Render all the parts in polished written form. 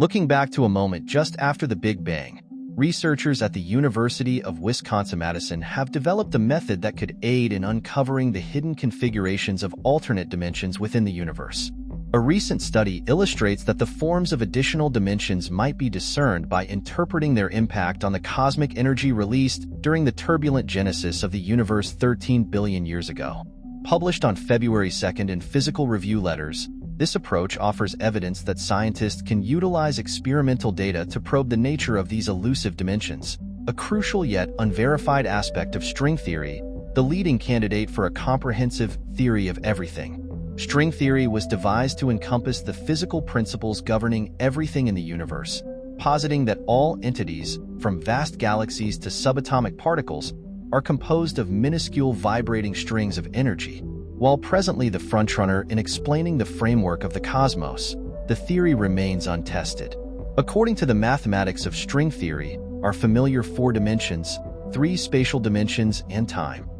Looking back to a moment just after the Big Bang, researchers at the University of Wisconsin-Madison have developed a method that could aid in uncovering the hidden configurations of alternate dimensions within the universe. A recent study illustrates that the forms of additional dimensions might be discerned by interpreting their impact on the cosmic energy released during the turbulent genesis of the universe 13 billion years ago. Published on February 2nd in Physical Review Letters, this approach offers evidence that scientists can utilize experimental data to probe the nature of these elusive dimensions, a crucial yet unverified aspect of string theory, the leading candidate for a comprehensive theory of everything. String theory was devised to encompass the physical principles governing everything in the universe, positing that all entities, from vast galaxies to subatomic particles, are composed of minuscule vibrating strings of energy. While presently the frontrunner in explaining the framework of the cosmos, the theory remains untested. According to the mathematics of string theory, our familiar 4 dimensions, 3 spatial dimensions, and time,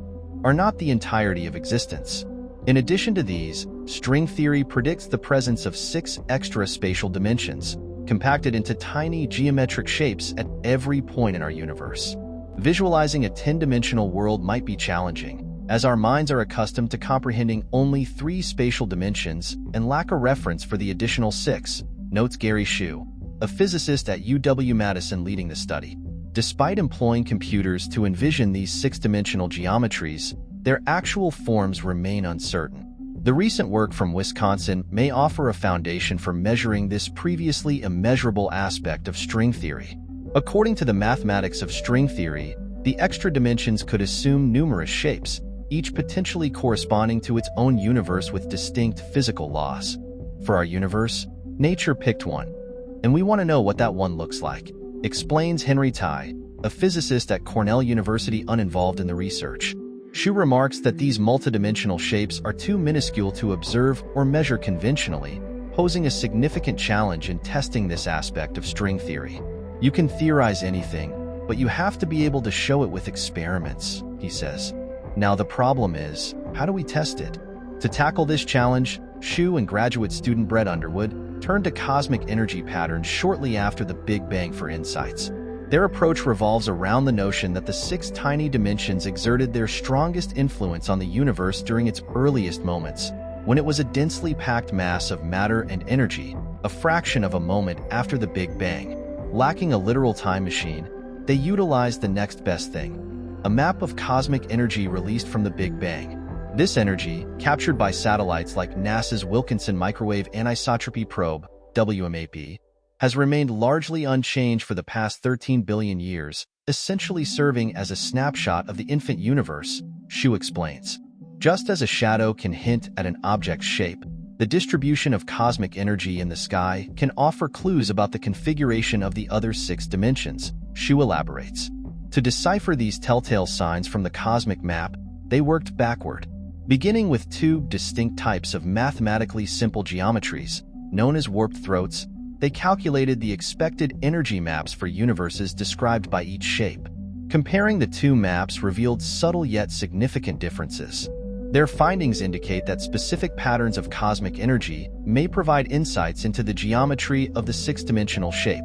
are not the entirety of existence. In addition to these, string theory predicts the presence of 6 extra spatial dimensions, compacted into tiny geometric shapes at every point in our universe. Visualizing a 10-dimensional world might be challenging, as our minds are accustomed to comprehending only 3 spatial dimensions and lack a reference for the additional 6, notes Gary Hsu, a physicist at UW-Madison leading the study. Despite employing computers to envision these 6-dimensional geometries, their actual forms remain uncertain. The recent work from Wisconsin may offer a foundation for measuring this previously immeasurable aspect of string theory. According to the mathematics of string theory, the extra dimensions could assume numerous shapes, each potentially corresponding to its own universe with distinct physical laws. For our universe, nature picked one, and we want to know what that one looks like, explains Henry Tai, a physicist at Cornell University uninvolved in the research. Hsu remarks that these multidimensional shapes are too minuscule to observe or measure conventionally, posing a significant challenge in testing this aspect of string theory. You can theorize anything, but you have to be able to show it with experiments, he says. Now the problem is, how do we test it? To tackle this challenge, Hsu and graduate student Brett Underwood turned to cosmic energy patterns shortly after the Big Bang for insights. Their approach revolves around the notion that the 6 tiny dimensions exerted their strongest influence on the universe during its earliest moments, when it was a densely packed mass of matter and energy, a fraction of a moment after the Big Bang. Lacking a literal time machine, they utilized the next best thing, a map of cosmic energy released from the Big Bang. This energy, captured by satellites like NASA's Wilkinson Microwave Anisotropy Probe, WMAP, has remained largely unchanged for the past 13 billion years, essentially serving as a snapshot of the infant universe, Hsu explains. Just as a shadow can hint at an object's shape, the distribution of cosmic energy in the sky can offer clues about the configuration of the other 6 dimensions, Hsu elaborates. To decipher these telltale signs from the cosmic map, they worked backward, beginning with 2 distinct types of mathematically simple geometries, known as warped throats. They calculated the expected energy maps for universes described by each shape. Comparing the 2 maps revealed subtle yet significant differences. Their findings indicate that specific patterns of cosmic energy may provide insights into the geometry of the 6-dimensional shape,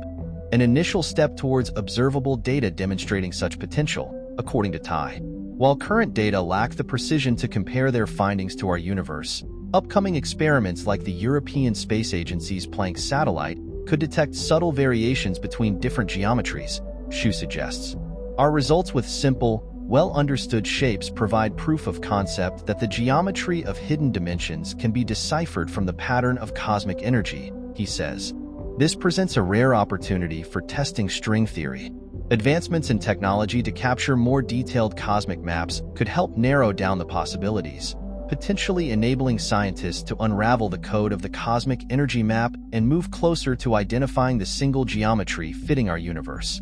an initial step towards observable data demonstrating such potential, according to Tai. While current data lack the precision to compare their findings to our universe, upcoming experiments like the European Space Agency's Planck satellite could detect subtle variations between different geometries, Hsu suggests. Our results with simple, well-understood shapes provide proof of concept that the geometry of hidden dimensions can be deciphered from the pattern of cosmic energy, he says. This presents a rare opportunity for testing string theory. Advancements in technology to capture more detailed cosmic maps could help narrow down the possibilities, potentially enabling scientists to unravel the code of the cosmic energy map and move closer to identifying the single geometry fitting our universe.